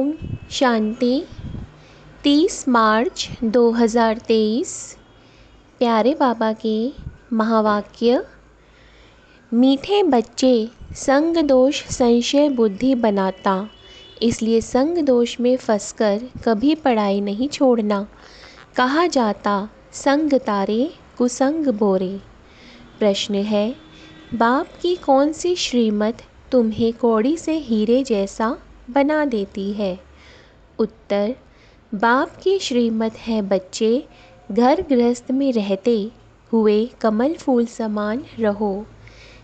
ओम शांति। 30 मार्च 2023। प्यारे बाबा के महावाक्य। मीठे बच्चे संग दोष संशय बुद्धि बनाता, इसलिए संग दोष में फंसकर कभी पढ़ाई नहीं छोड़ना। कहा जाता संग तारे कुसंग बोरे। प्रश्न है, बाप की कौन सी श्रीमत तुम्हें कौड़ी से हीरे जैसा बना देती है? उत्तर, बाप की श्रीमत है बच्चे, घर गृहस्थ में रहते हुए कमल फूल समान रहो।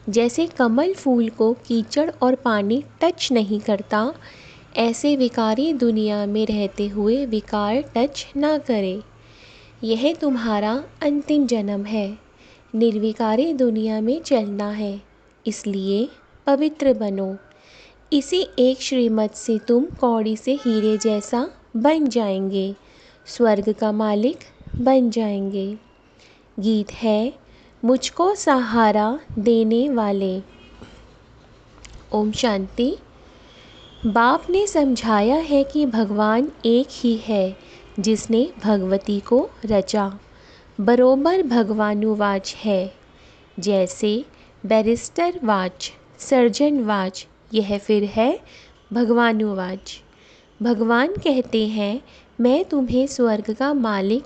जैसे कमल फूल को कीचड़ और पानी टच नहीं करता, ऐसे विकारी दुनिया में रहते हुए विकार टच ना करे। यह तुम्हारा अंतिम जन्म है। निर्विकारी दुनिया में चलना है, इसलिए पवित्र बनो। इसी एक श्रीमत से तुम कौड़ी से हीरे जैसा बन जाएंगे, स्वर्ग का मालिक बन जाएंगे। गीत है, मुझको सहारा देने वाले। ओम शांति। बाप ने समझाया है कि भगवान एक ही है जिसने भगवती को रचा। बरोबर भगवानुवाच है, जैसे बैरिस्टर वाच, सर्जन वाच, यह फिर है भगवानुवाच। भगवान कहते हैं, मैं तुम्हें स्वर्ग का मालिक,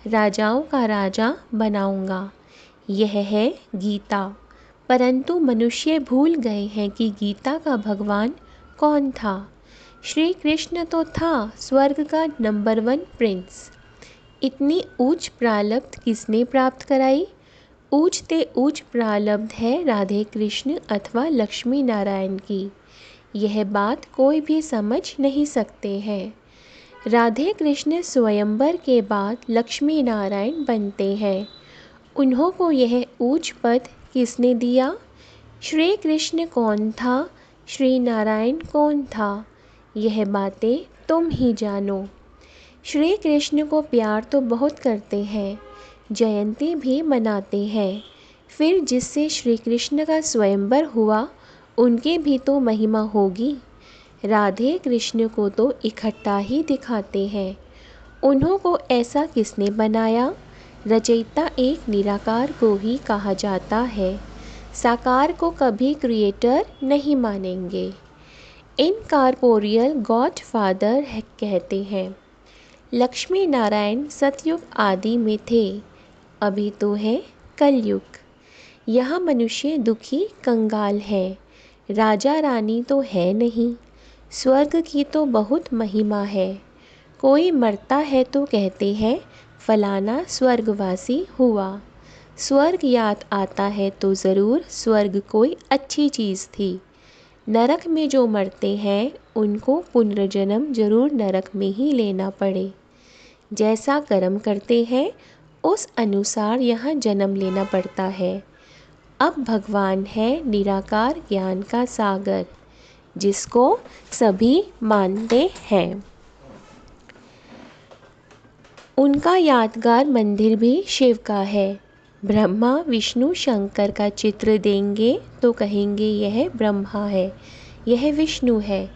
राजाओं का राजा बनाऊंगा। यह है गीता। परंतु मनुष्य भूल गए हैं कि गीता का भगवान कौन था। श्री कृष्ण तो था स्वर्ग का नंबर 1 प्रिंस। इतनी ऊंच प्रालब्ध किसने प्राप्त कराई? ऊंचते ऊंच प्रालब्ध है राधे कृष्ण अथवा लक्ष्मी नारायण की। यह बात कोई भी समझ नहीं सकते हैं। राधे कृष्ण स्वयंवर के बाद लक्ष्मी नारायण बनते हैं। उन्हों को यह ऊंच पद किसने दिया? श्री कृष्ण कौन था, श्री नारायण कौन था, यह बातें तुम ही जानो। श्री कृष्ण को प्यार तो बहुत करते हैं, जयंती भी मनाते हैं। फिर जिससे श्री कृष्ण का स्वयंवर हुआ, उनके भी तो महिमा होगी। राधे कृष्ण को तो इकट्ठा ही दिखाते हैं। उन्हों को ऐसा किसने बनाया? रचयिता एक निराकार को ही कहा जाता है। साकार को कभी क्रिएटर नहीं मानेंगे। इनकॉर्पोरियल गॉड फादर कहते हैं। लक्ष्मी नारायण सतयुग आदि में थे, अभी तो है कलयुग। यहाँ मनुष्य दुखी कंगाल है, राजा रानी तो है नहीं। स्वर्ग की तो बहुत महिमा है। कोई मरता है तो कहते हैं फलाना स्वर्गवासी हुआ। स्वर्ग याद आता है तो ज़रूर स्वर्ग कोई अच्छी चीज़ थी। नरक में जो मरते हैं उनको पुनर्जन्म जरूर नरक में ही लेना पड़े। जैसा कर्म करते हैं उस अनुसार यहाँ जन्म लेना पड़ता है। अब भगवान है निराकार ज्ञान का सागर, जिसको सभी मानते हैं। उनका यादगार मंदिर भी शिव का है। ब्रह्मा विष्णु शंकर का चित्र देंगे तो कहेंगे यह ब्रह्मा है, यह विष्णु है।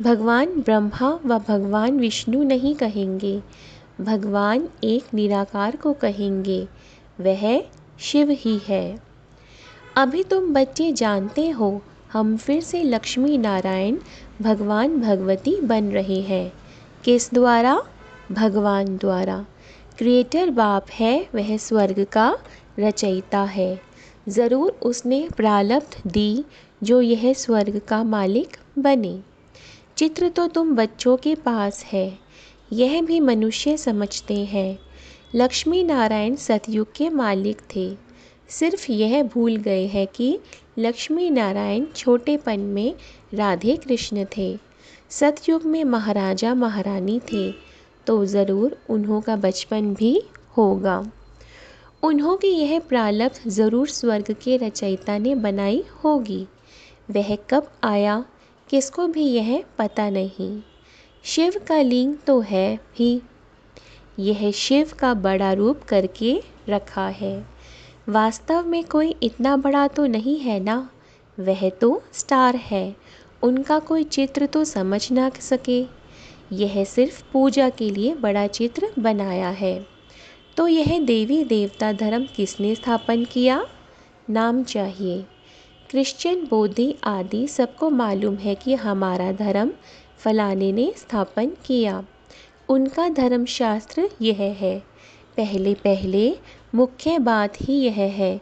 भगवान ब्रह्मा व भगवान विष्णु नहीं कहेंगे, भगवान एक निराकार को कहेंगे, वह शिव ही है। अभी तुम बच्चे जानते हो, हम फिर से लक्ष्मी नारायण भगवान भगवती बन रहे हैं। किस द्वारा? भगवान द्वारा। क्रिएटर बाप है, वह स्वर्ग का रचयिता है। ज़रूर उसने प्रारब्ध दी जो यह स्वर्ग का मालिक बने। चित्र तो तुम बच्चों के पास है, यह भी मनुष्य समझते हैं। लक्ष्मी नारायण सतयुग के मालिक थे। सिर्फ यह भूल गए हैं कि लक्ष्मी नारायण छोटेपन में राधे कृष्ण थे। सतयुग में महाराजा महारानी थे, तो ज़रूर उन्हों का बचपन भी होगा। उन्हों की यह प्रारब्ध ज़रूर स्वर्ग के रचयिता ने बनाई होगी। वह कब आया किसको भी यह पता नहीं। शिव का लिंग तो है ही, यह शिव का बड़ा रूप करके रखा है। वास्तव में कोई इतना बड़ा तो नहीं है ना, वह तो स्टार है। उनका कोई चित्र तो समझ ना सके। यह सिर्फ पूजा के लिए बड़ा चित्र बनाया है। तो यह देवी देवता धर्म किसने स्थापन किया? नाम चाहिए। क्रिश्चियन, बौद्ध आदि सबको मालूम है कि हमारा धर्म फलाने ने स्थापन किया। उनका धर्मशास्त्र यह है। पहले पहले मुख्य बात ही यह है,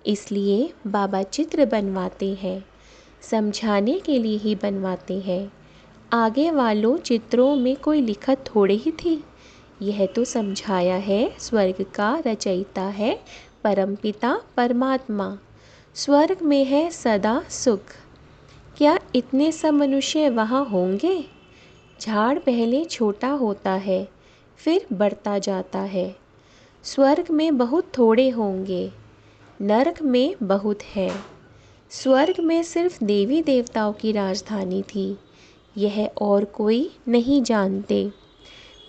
इसलिए बाबा चित्र बनवाते हैं, समझाने के लिए ही बनवाते हैं। आगे वालों चित्रों में कोई लिखत थोड़े ही थी। यह तो समझाया है स्वर्ग का रचयिता है परमपिता परमात्मा। स्वर्ग में है सदा सुख। क्या इतने सब मनुष्य वहाँ होंगे? झाड़ पहले छोटा होता है, फिर बढ़ता जाता है। स्वर्ग में बहुत थोड़े होंगे, नरक में बहुत है। स्वर्ग में सिर्फ देवी देवताओं की राजधानी थी, यह और कोई नहीं जानते।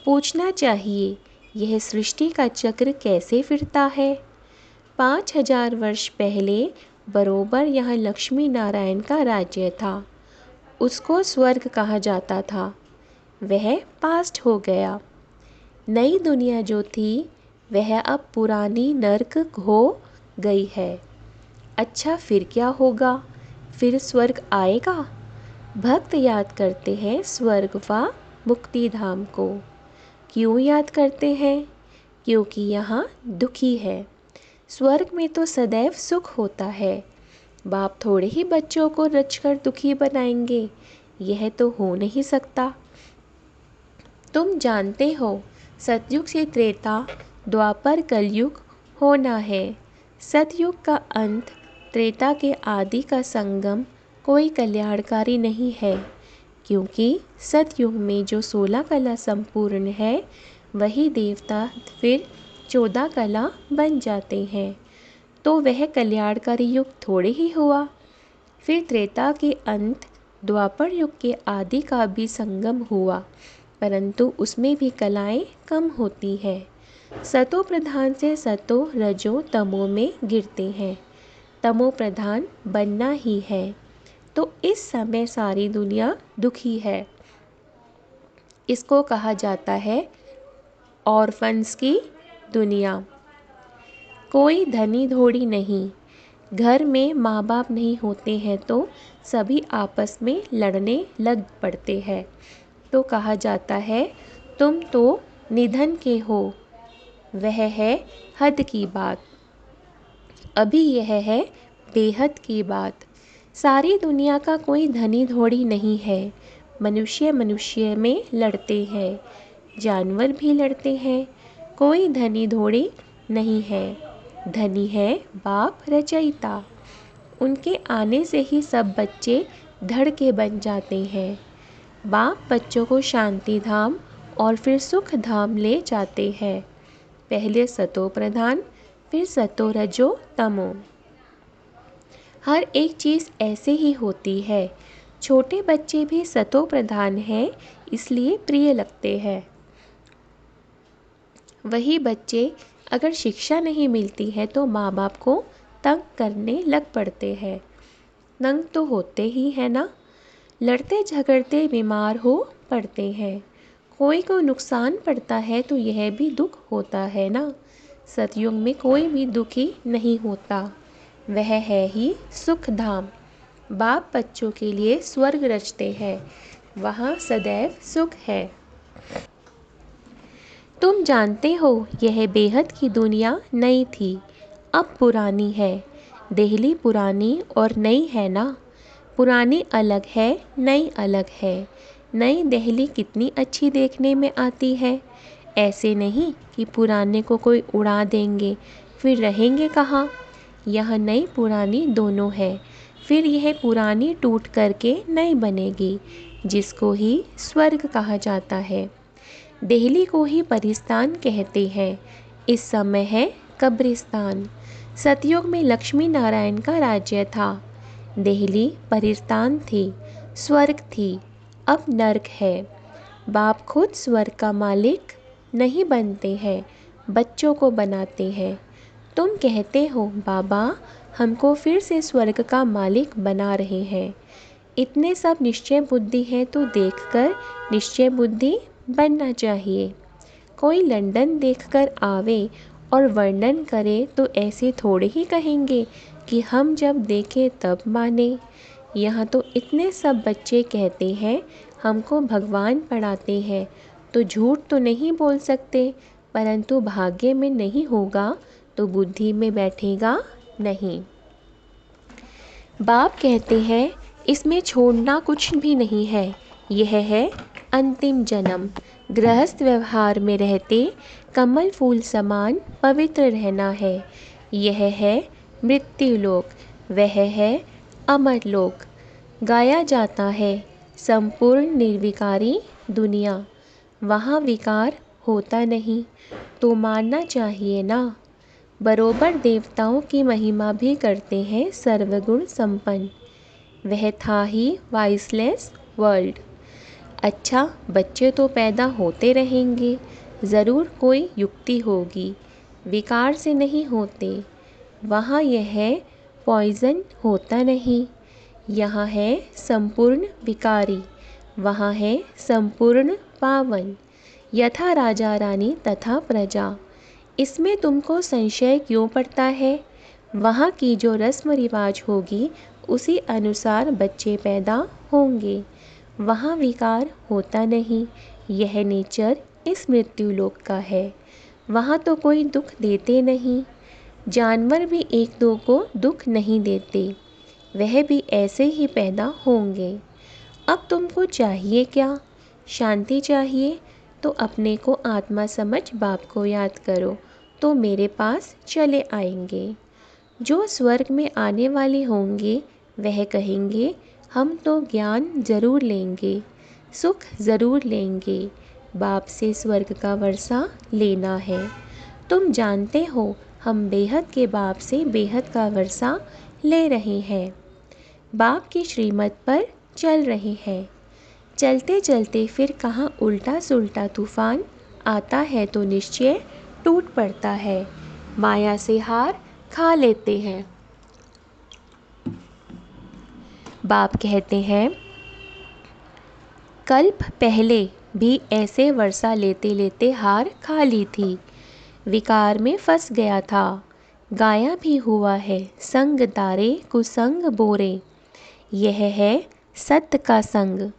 पूछना चाहिए, यह सृष्टि का चक्र कैसे फिरता है? 5000 वर्ष पहले बरोबर यहाँ लक्ष्मी नारायण का राज्य था। उसको स्वर्ग कहा जाता था। वह पास्ट हो गया। नई दुनिया जो थी वह अब पुरानी नर्क हो गई है। अच्छा, फिर क्या होगा? फिर स्वर्ग आएगा? भक्त याद करते हैं स्वर्ग व मुक्ति धाम को। क्यों याद करते हैं? क्योंकि यहाँ दुखी है। स्वर्ग में तो सदैव सुख होता है। बाप थोड़े ही बच्चों को रचकर दुखी बनाएंगे, यह तो हो नहीं सकता। तुम जानते हो, सतयुग से त्रेता, द्वापर, कलयुग होना है। सतयुग का अंत, त्रेता के आदि का संगम कोई कल्याणकारी नहीं है, क्योंकि सतयुग में जो 16 कला संपूर्ण है वही देवता फिर 14 कला बन जाते हैं, तो वह कल्याणकारी युग थोड़े ही हुआ। फिर त्रेता के अंत, द्वापर युग के आदि का भी संगम हुआ, परंतु उसमें भी कलाएं कम होती हैं। सतो प्रधान से सतो रजो तमो में गिरते हैं। तमो प्रधान बनना ही है। तो इस समय सारी दुनिया दुखी है। इसको कहा जाता है ऑर्फन्स की दुनिया। कोई धनी धोड़ी नहीं। घर में माँ बाप नहीं होते हैं तो सभी आपस में लड़ने लग पड़ते हैं। तो कहा जाता है तुम तो निधन के हो। वह है हद की बात। अभी यह है बेहद की बात। सारी दुनिया का कोई धनी धोड़ी नहीं है। मनुष्य मनुष्य में लड़ते हैं, जानवर भी लड़ते हैं। कोई धनी धोड़ी नहीं है। धनी है बाप रचयिता। उनके आने से ही सब बच्चे धड़ के बन जाते हैं। बाप बच्चों को शांति धाम और फिर सुख धाम ले जाते हैं। पहले सतो प्रधान, फिर सतो रजो तमो। हर एक चीज़ ऐसे ही होती है। छोटे बच्चे भी सतो प्रधान हैं, इसलिए प्रिय लगते हैं। वही बच्चे अगर शिक्षा नहीं मिलती है तो माँ बाप को तंग करने लग पड़ते हैं। तंग तो होते ही है ना। लड़ते झगड़ते बीमार हो पड़ते हैं। कोई को नुकसान पड़ता है तो यह भी दुख होता है ना। सतयुग में कोई भी दुखी नहीं होता, वह है ही सुख धाम। बाप बच्चों के लिए स्वर्ग रचते हैं, वहाँ सदैव सुख है। तुम जानते हो यह बेहद की दुनिया नई थी, अब पुरानी है। दिल्ली पुरानी और नई है ना। पुरानी अलग है, नई अलग है। नई दिल्ली कितनी अच्छी देखने में आती है। ऐसे नहीं कि पुराने को कोई उड़ा देंगे, फिर रहेंगे कहाँ। यह नई पुरानी दोनों है। फिर यह पुरानी टूट करके नई बनेगी, जिसको ही स्वर्ग कहा जाता है। दिल्ली को ही परिस्तान कहते हैं। इस समय है कब्रिस्तान। सतयुग में लक्ष्मी नारायण का राज्य था। दिल्ली परिस्तान थी, स्वर्ग थी, अब नर्क है। बाप खुद स्वर्ग का मालिक नहीं बनते हैं, बच्चों को बनाते हैं। तुम कहते हो बाबा हमको फिर से स्वर्ग का मालिक बना रहे हैं। इतने सब निश्चय बुद्धि है तो देखकर निश्चय बुद्धि बनना चाहिए। कोई लंदन देखकर आवे और वर्णन करे तो ऐसे थोड़े ही कहेंगे कि हम जब देखें तब माने। यहाँ तो इतने सब बच्चे कहते हैं हमको भगवान पढ़ाते हैं, तो झूठ तो नहीं बोल सकते, परंतु भाग्य में नहीं होगा तो बुद्धि में बैठेगा नहीं। बाप कहते हैं इसमें छोड़ना कुछ भी नहीं है, यह है अंतिम जन्म। गृहस्थ व्यवहार में रहते कमल फूल समान पवित्र रहना है, यह है मृत्यु लोक, वह है अमर लोक। गाया जाता है संपूर्ण निर्विकारी दुनिया, वहाँ विकार होता नहीं, तो मानना चाहिए ना। बरोबर देवताओं की महिमा भी करते हैं सर्वगुण संपन्न, वह था ही वाइसलेस वर्ल्ड। अच्छा, बच्चे तो पैदा होते रहेंगे, ज़रूर कोई युक्ति होगी, विकार से नहीं होते। वहाँ यह है पॉइजन होता नहीं, यहाँ है संपूर्ण विकारी, वहाँ है संपूर्ण पावन। यथा राजा रानी तथा प्रजा, इसमें तुमको संशय क्यों पड़ता है? वहाँ की जो रस्म रिवाज होगी उसी अनुसार बच्चे पैदा होंगे, वहाँ विकार होता नहीं, यह नेचर इस मृत्यु लोक का है। वहाँ तो कोई दुख देते नहीं, जानवर भी एक दो को दुख नहीं देते, वह भी ऐसे ही पैदा होंगे। अब तुमको चाहिए क्या? शांति चाहिए तो अपने को आत्मा समझ बाप को याद करो, तो मेरे पास चले आएंगे। जो स्वर्ग में आने वाले होंगे वह कहेंगे हम तो ज्ञान ज़रूर लेंगे, सुख ज़रूर लेंगे, बाप से स्वर्ग का वर्षा लेना है। तुम जानते हो हम बेहद के बाप से बेहद का वर्षा ले रहे हैं, बाप की श्रीमत पर चल रहे हैं। चलते चलते फिर कहाँ उल्टा सुल्टा तूफान आता है तो निश्चय टूट पड़ता है, माया से हार खा लेते हैं। बाप कहते हैं कल्प पहले भी ऐसे वर्षा लेते लेते हार खा ली थी, विकार में फंस गया था, गाया भी हुआ है संग तारे कुसंग बोरे, यह है सत्य का संग।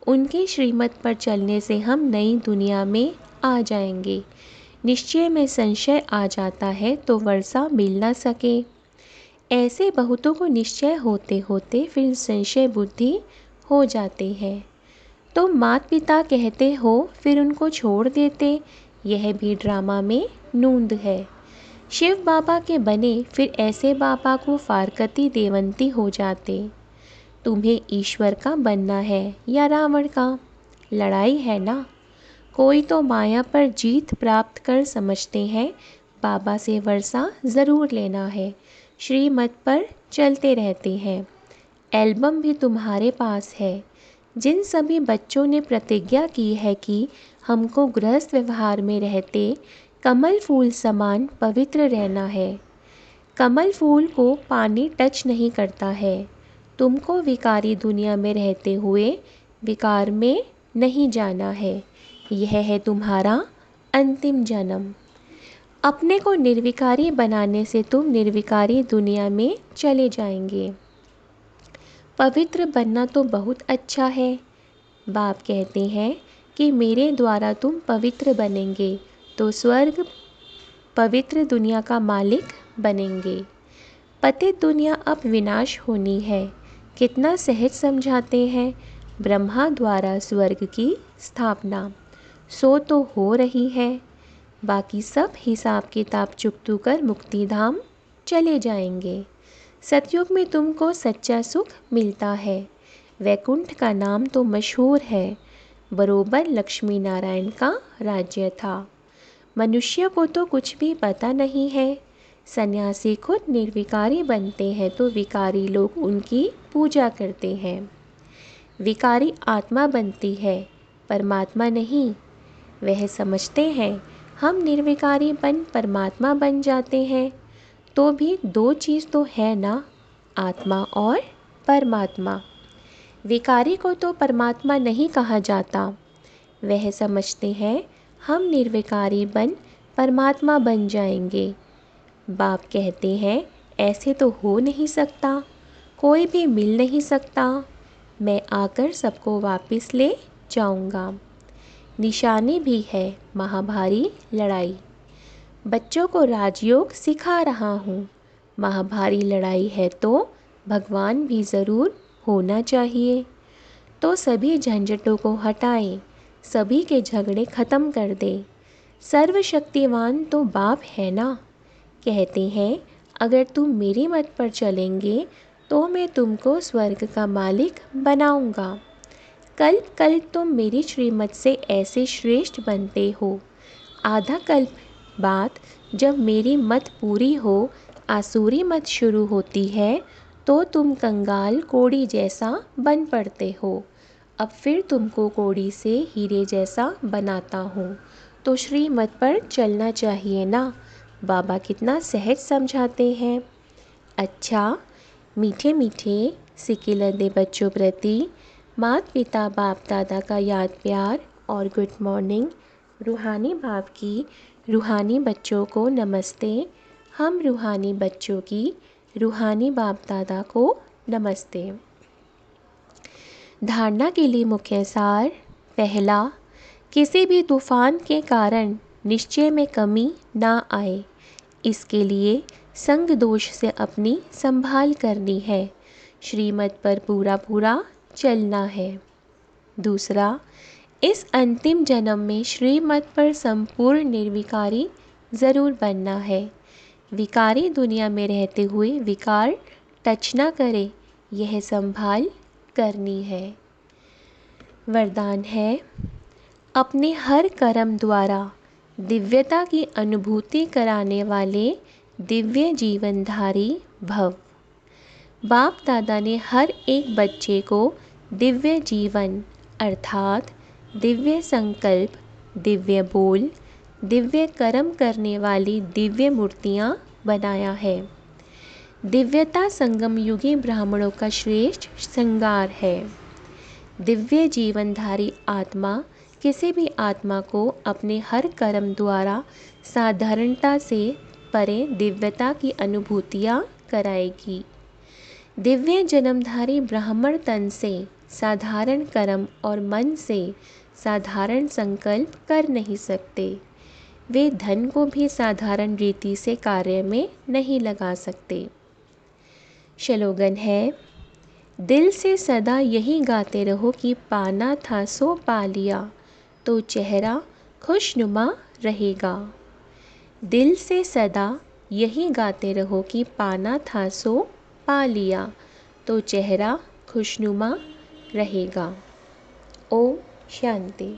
उनकी श्रीमत पर चलने से हम नई दुनिया में आ जाएंगे। निश्चय में संशय आ जाता है तो वर्षा मिल ना सके। ऐसे बहुतों को निश्चय होते होते फिर संशय बुद्धि हो जाते हैं। तो माता पिता कहते हो फिर उनको छोड़ देते, यह भी ड्रामा में नूंद है। शिव बाबा के बने फिर ऐसे बाबा को फारकती देवंती हो जाते। तुम्हें ईश्वर का बनना है या रावण का? लड़ाई है ना। कोई तो माया पर जीत प्राप्त कर समझते हैं बाबा से वर्षा ज़रूर लेना है, श्रीमत पर चलते रहते हैं। एल्बम भी तुम्हारे पास है। जिन सभी बच्चों ने प्रतिज्ञा की है कि हमको गृहस्थ व्यवहार में रहते कमल फूल समान पवित्र रहना है, कमल फूल को पानी टच नहीं करता है। तुमको विकारी दुनिया में रहते हुए विकार में नहीं जाना है, यह है तुम्हारा अंतिम जन्म। अपने को निर्विकारी बनाने से तुम निर्विकारी दुनिया में चले जाएंगे। पवित्र बनना तो बहुत अच्छा है। बाप कहते हैं कि मेरे द्वारा तुम पवित्र बनेंगे तो स्वर्ग पवित्र दुनिया का मालिक बनेंगे। पतित दुनिया अब विनाश होनी है, कितना सहज समझाते हैं। ब्रह्मा द्वारा स्वर्ग की स्थापना सो तो हो रही है, बाकी सब हिसाब किताब चुकतू कर मुक्ति धाम चले जाएंगे। सतयुग में तुमको सच्चा सुख मिलता है। वैकुंठ का नाम तो मशहूर है, बरोबर लक्ष्मी नारायण का राज्य था। मनुष्य को तो कुछ भी पता नहीं है। सन्यासी खुद निर्विकारी बनते हैं तो विकारी लोग उनकी पूजा करते हैं। विकारी आत्मा बनती है, परमात्मा नहीं। वह समझते हैं हम निर्विकारी बन परमात्मा बन जाते हैं, तो भी दो चीज़ तो है ना, आत्मा और परमात्मा। विकारी को तो परमात्मा नहीं कहा जाता। वह समझते हैं हम निर्विकारी बन परमात्मा बन जाएंगे। बाप कहते हैं ऐसे तो हो नहीं सकता, कोई भी मिल नहीं सकता। मैं आकर सबको वापस ले जाऊंगा। निशानी भी है महाभारी लड़ाई। बच्चों को राजयोग सिखा रहा हूँ। महाभारी लड़ाई है तो भगवान भी ज़रूर होना चाहिए। तो सभी झंझटों को हटाए, सभी के झगड़े ख़त्म कर दे। सर्वशक्तिवान तो बाप है ना। कहते हैं अगर तुम मेरी मत पर चलेंगे तो मैं तुमको स्वर्ग का मालिक बनाऊंगा। कल्प कल्प तुम मेरी श्रीमत से ऐसे श्रेष्ठ बनते हो। आधा कल्प बाद जब मेरी मत पूरी हो, आसुरी मत शुरू होती है तो तुम कंगाल कोड़ी जैसा बन पड़ते हो। अब फिर तुमको कोड़ी से हीरे जैसा बनाता हूँ। तो श्रीमत पर चलना चाहिए ना। बाबा कितना सहज समझाते हैं। अच्छा, मीठे मीठे सिकिलंदे बच्चों प्रति माता पिता बाप दादा का याद प्यार और गुड मॉर्निंग। रूहानी भाव की रूहानी बच्चों को नमस्ते। हम रूहानी बच्चों की रूहानी बाप दादा को नमस्ते। धारणा के लिए मुख्य सार। पहला, किसी भी तूफान के कारण निश्चय में कमी ना आए, इसके लिए संग दोष से अपनी संभाल करनी है। श्रीमत पर पूरा पूरा चलना है। दूसरा, इस अंतिम जन्म में श्रीमत पर संपूर्ण निर्विकारी ज़रूर बनना है। विकारी दुनिया में रहते हुए विकार टच ना करे, यह संभाल करनी है। वरदान है, अपने हर कर्म द्वारा दिव्यता की अनुभूति कराने वाले दिव्य जीवनधारी भव। बाप दादा ने हर एक बच्चे को दिव्य जीवन अर्थात दिव्य संकल्प, दिव्य बोल, दिव्य कर्म करने वाली दिव्य मूर्तियाँ बनाया है। दिव्यता संगम युगी ब्राह्मणों का श्रेष्ठ श्रृंगार है। दिव्य जीवनधारी आत्मा किसी भी आत्मा को अपने हर कर्म द्वारा साधारणता से परे दिव्यता की अनुभूतियाँ कराएगी। दिव्य जन्मधारी ब्राह्मण तन से साधारण कर्म और मन से साधारण संकल्प कर नहीं सकते। वे धन को भी साधारण रीति से कार्य में नहीं लगा सकते। स्लोगन है, दिल से सदा यही गाते रहो कि पाना था सो पा लिया, तो चेहरा खुशनुमा रहेगा। दिल से सदा यही गाते रहो कि पाना था सो पा लिया, तो चेहरा खुशनुमा रहेगा। ओम शांति।